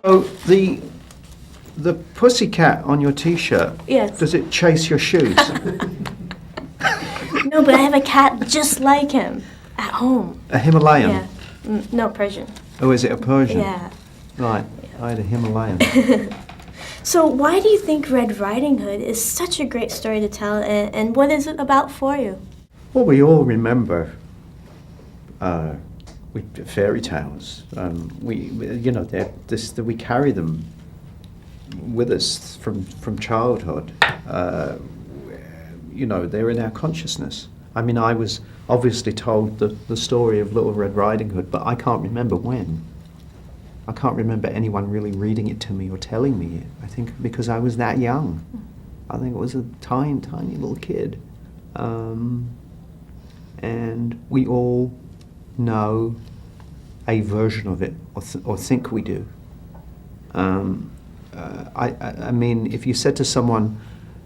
Oh, the pussycat on your T-shirt. Yes. Does it chase your shoes? No, but I have a cat just like him at home. A Himalayan? Yeah. No, Persian. Oh, is it a Persian? Yeah. Right. I had a Himalayan. So why do you think Red Riding Hood is such a great story to tell, and what is it about for you? Well, we all remember fairy tales. We carry them with us from childhood. They're in our consciousness. I mean, I was obviously told the story of Little Red Riding Hood, but I can't remember when. I can't remember anyone really reading it to me or telling me it. I think because I was that young. I think I was a tiny, tiny little kid. And we all know a version of it, or think we do. I mean, if you said to someone,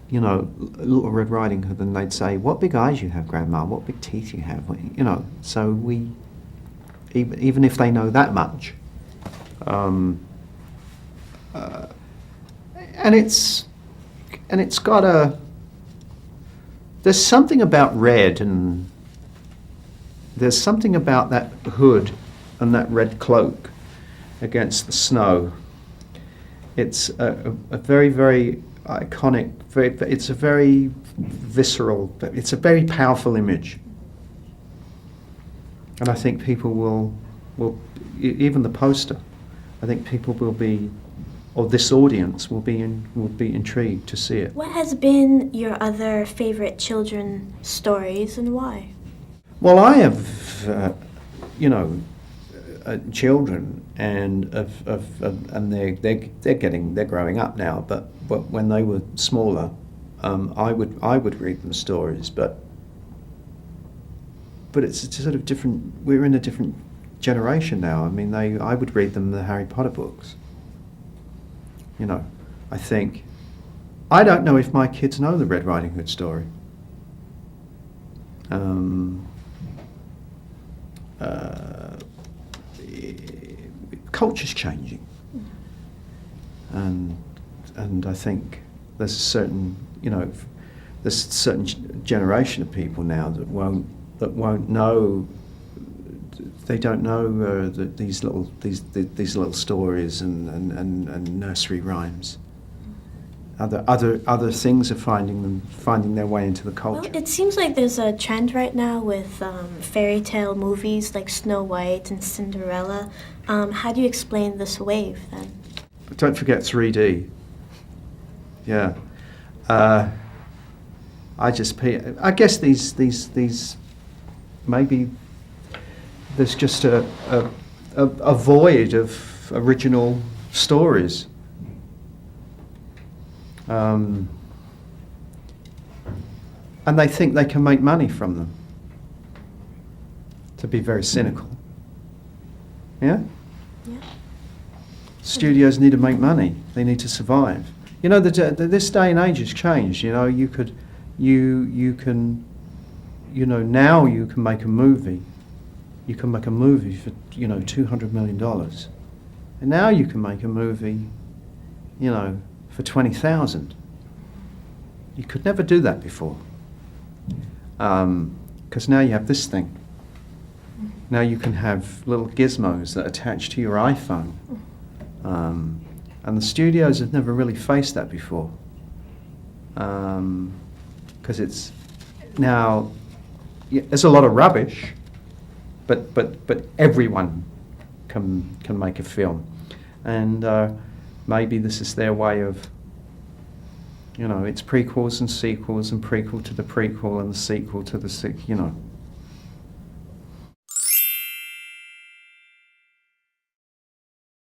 Little Red Riding Hood, then they'd say, "What big eyes you have, Grandma, what big teeth you have," So we, even if they know that much, and it's got there's something about red, and there's something about that hood and that red cloak against the snow. It's a very, very iconic, it's a very visceral, it's a very powerful image. And I think people will even the poster, I think people will be, or this audience will be intrigued to see it. What has been your other favorite children stories, and why? Well, I have, children, and they're growing up now. But when they were smaller, I would read them stories. But it's a sort of different. We're in a different generation now. I mean, I would read them the Harry Potter books. I think. I don't know if my kids know the Red Riding Hood story. Culture's changing, and I think there's a certain generation of people now that won't know. They don't know these little stories and nursery rhymes. Other things are finding their way into the culture. Well, it seems like there's a trend right now with fairy tale movies like Snow White and Cinderella. How do you explain this wave then? Don't forget 3D. Yeah. I guess these maybe there's just a void of original stories. And they think they can make money from them. To be very cynical. Yeah? Yeah. Studios need to make money. They need to survive. This day and age has changed. Now you can make a movie. You can make a movie for $200 million, and now you can make a movie, for 20,000. You could never do that before, because now you have this thing. Now you can have little gizmos that attach to your iPhone, and the studios have never really faced that before, because it's now there's a lot of rubbish, but everyone can make a film, and maybe this is their way of, it's prequels and sequels and prequel to the prequel and the sequel to the sequel,